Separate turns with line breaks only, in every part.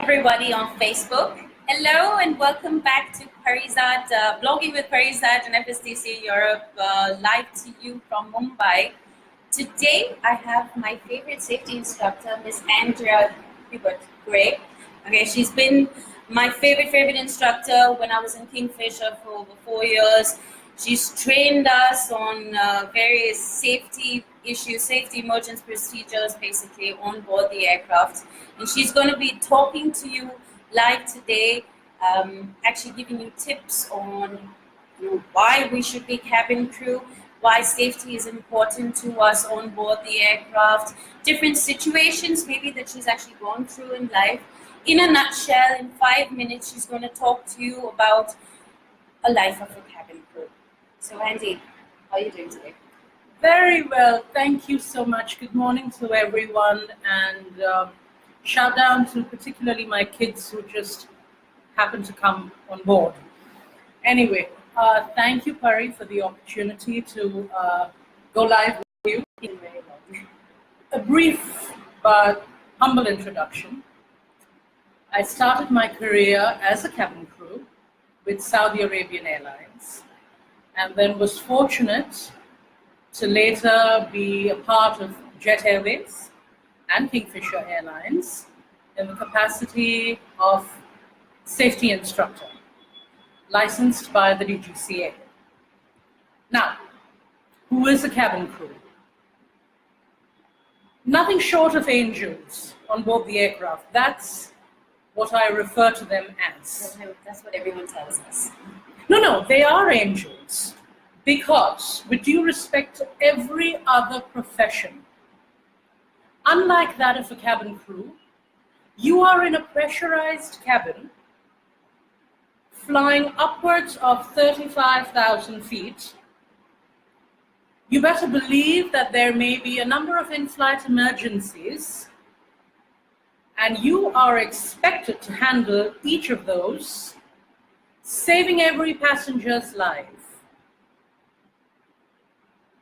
everybody on Facebook. Hello and welcome back to Parizad, Blogging with Parizad and FSTC Europe, live to you from Mumbai. Today I have my favorite safety instructor, Miss Andrea Gray. Okay, she's been my favorite instructor when I was in Kingfisher for over 4 years. She's trained us on various safety issues, safety emergency procedures, basically on board the aircraft. And she's going to be talking to you live today, actually giving you tips on why we should be cabin crew, why safety is important to us on board the aircraft, different situations maybe that she's actually gone through in life. In a nutshell, in 5 minutes, she's going to talk to you about a life of a cabin crew. So Andy, how are you doing today?
Very well, thank you so much. Good morning to everyone, and shout down to particularly my kids who just happened to come on board. Anyway, thank you, Pari, for the opportunity to go live with you. A brief but humble introduction. I started my career as a cabin crew with Saudi Arabian Airlines, and then was fortunate to later be a part of Jet Airways and Kingfisher Airlines in the capacity of safety instructor, licensed by the DGCA. Now, who is a cabin crew? Nothing short of angels on board the aircraft. That's what I refer to them as.
That's what everyone tells us.
No, they are angels. Because, with due respect to every other profession, unlike that of a cabin crew, you are in a pressurized cabin flying upwards of 35,000 feet. You better believe that there may be a number of in-flight emergencies, and you are expected to handle each of those, saving every passenger's life.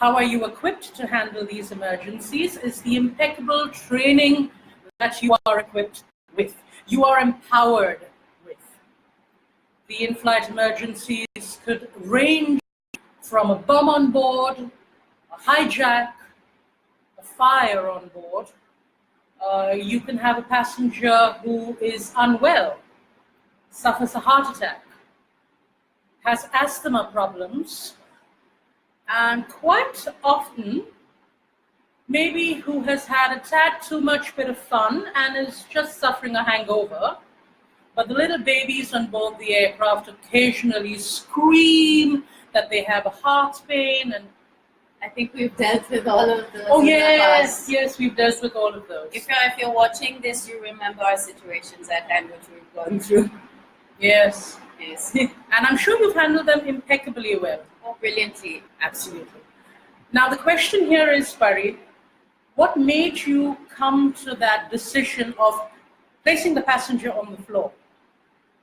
How are you equipped to handle these emergencies is the impeccable training that you are equipped with. You are empowered with. The in-flight emergencies could range from a bomb on board, a hijack, a fire on board. You can have a passenger who is unwell, suffers a heart attack, has asthma problems, and quite often, maybe who has had a tad too much bit of fun and is just suffering a hangover. But the little babies on board the aircraft occasionally scream that they have a heart pain, and
I think we've dealt with all of those.
Oh yes, we've dealt with all of those.
If you're watching this, you remember our situations at hand, which we've gone through.
Yes.
And
I'm sure you've handled them impeccably well.
Oh, brilliantly.
Absolutely. Now the question here is, Pari, what made you come to that decision of placing the passenger on the floor?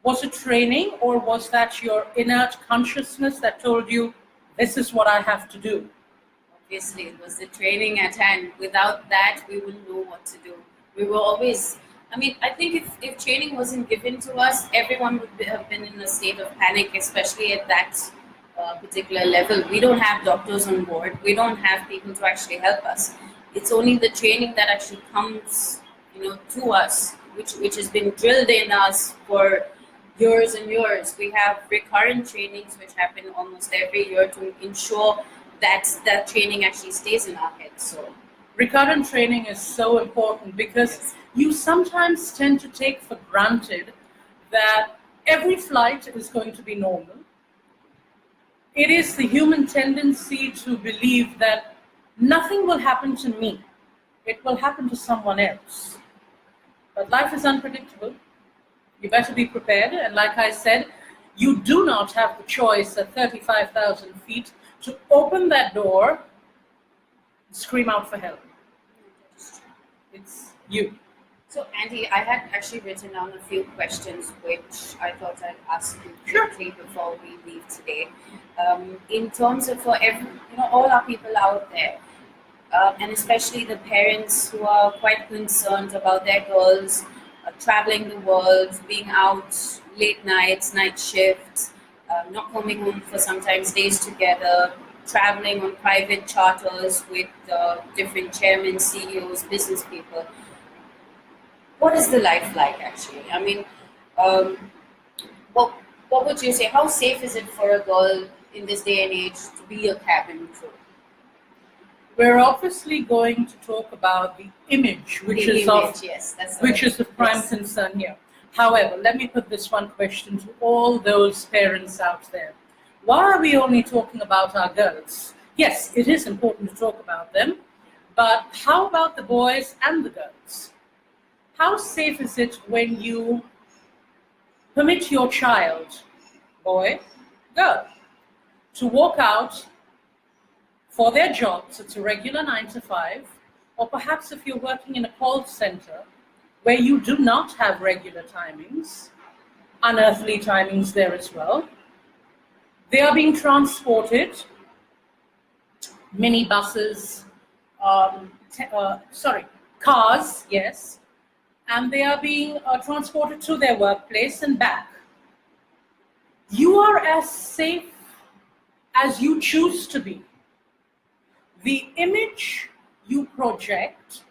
Was it training, or was that your inert consciousness that told you, this is what I have to do?
Obviously, it was the training at hand. Without that, we wouldn't know what to do. We were always, I think if training wasn't given to us, everyone would have been in a state of panic, especially at that particular level. We don't have doctors on board. We don't have people to actually help us. It's only the training that actually comes, to us, which has been drilled in us for years and years. We have recurrent trainings which happen almost every year to ensure that that training actually stays in our heads. So
recurrent training is so important because you sometimes tend to take for granted that every flight is going to be normal. It is the human tendency to believe that nothing will happen to me. It will happen to someone else. But life is unpredictable. You better be prepared. And like I said, you do not have the choice at 35,000 feet to open that door, scream out for help. It's you.
So Andy, I had actually written down a few questions which I thought I'd ask you quickly before we leave today. In terms of for all our people out there, and especially the parents who are quite concerned about their girls traveling the world, being out late nights, night shifts, not coming home for sometimes days together, traveling on private charters with different chairmen, CEOs, business people. What is the life like actually? I mean, um, what, what would you say? How safe is it for a girl in this day and age to be a cabin crew?
We're obviously going to talk about the image, which
Yes, that's
which is the prime
yes.
concern here. However, let me put this one question to all those parents out there. Why are we only talking about our girls? Yes, it is important to talk about them, but how about the boys and the girls? How safe is it when you permit your child, boy, girl, to walk out for their jobs? It's a regular 9 to 5, or perhaps if you're working in a call center where you do not have regular timings, unearthly timings there as well. They are being transported, minibuses, cars, yes, and they are being transported to their workplace and back. You are as safe as you choose to be. The image you project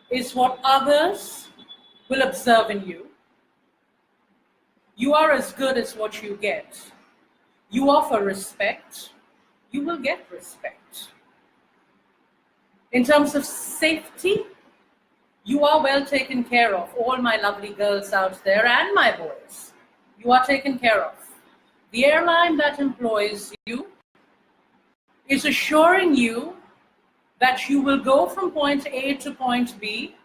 is what others will observe in you. You are as good as what you get. You offer respect, you will get respect. In terms of safety, you are well taken care of. All my lovely girls out there and my boys, you are taken care of. The airline that employs you is assuring you that you will go from point A to point B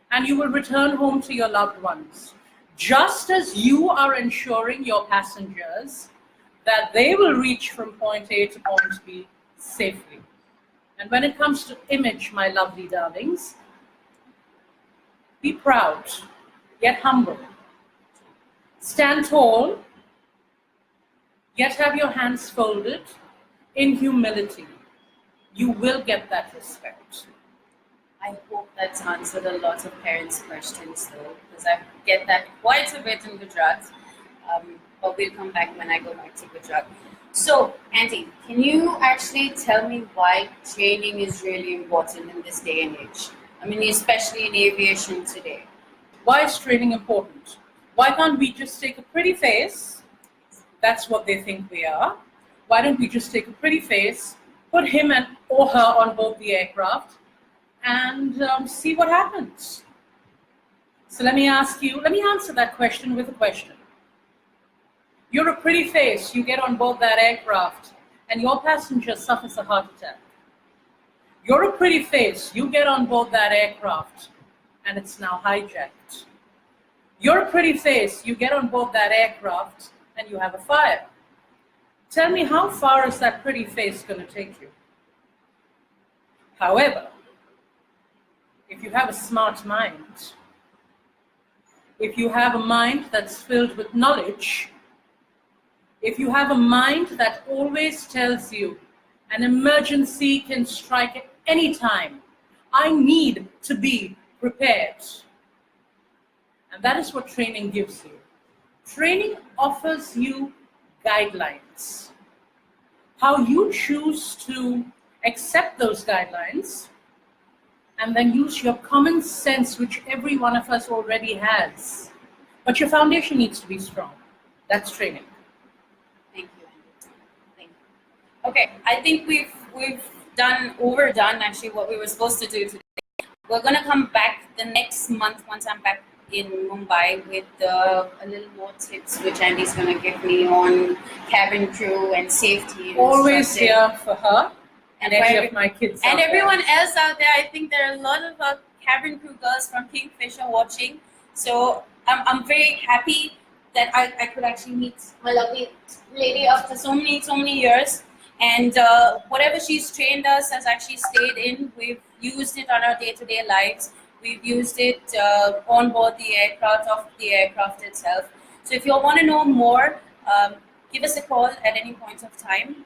and you will return home to your loved ones, just as you are ensuring your passengers that they will reach from point A to point B safely. And when it comes to image, my lovely darlings, be proud, yet humble. Stand tall, yet have your hands folded in humility. You will get that respect.
I hope that's answered a lot of parents' questions though, because I get that quite a bit in Gujarat. But we'll come back when I go back to Gujarat. So, Auntie, can you actually tell me why training is really important in this day and age? I mean, especially in aviation today.
Why is training important? Why can't we just take a pretty face? That's what they think we are. Why don't we just take a pretty face, put him and or her on board the aircraft, and see what happens? So let me answer that question with a question. You're a pretty face, you get on board that aircraft, and your passenger suffers a heart attack. You're a pretty face, you get on board that aircraft, and it's now hijacked. You're a pretty face, you get on board that aircraft, and you have a fire. Tell me, how far is that pretty face going to take you? However, if you have a smart mind, if you have a mind that's filled with knowledge, if you have a mind that always tells you an emergency can strike at any time, I need to be prepared. And that is what training gives you. Training offers you guidelines. How you choose to accept those guidelines and then use your common sense, which every one of us already has. But your foundation needs to be strong. That's training.
Thank you, Andy. Thank you. Okay, I think we've overdone actually what we were supposed to do today. We're gonna come back the next month once I'm back in Mumbai with a little more tips which Andy's gonna give me on cabin crew and safety. And
always here for her and any of my kids.
And everyone else out there. I think there are a lot of cabin crew girls from Kingfisher watching. So I'm very happy that I could actually meet my lovely lady after so many years. And whatever she's trained us has actually stayed in. We've used it on our day-to-day lives. We've used it on board the aircraft, off the aircraft itself. So if you all want to know more, give us a call at any point of time.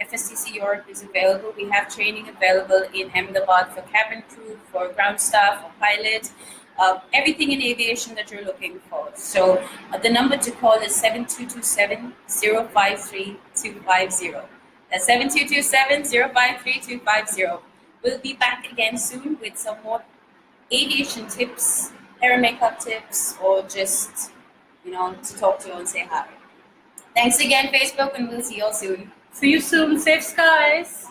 FSTC Europe is available. We have training available in Ahmedabad for cabin crew, for ground staff, for pilots. everything in aviation that you're looking for. So the number to call is 7227-053-250. That's 7227-053-250. We'll be back again soon with some more aviation tips, hair and makeup tips, or just, to talk to you and say hi. Thanks again, Facebook, and we'll see you all soon.
See you soon. Safe skies.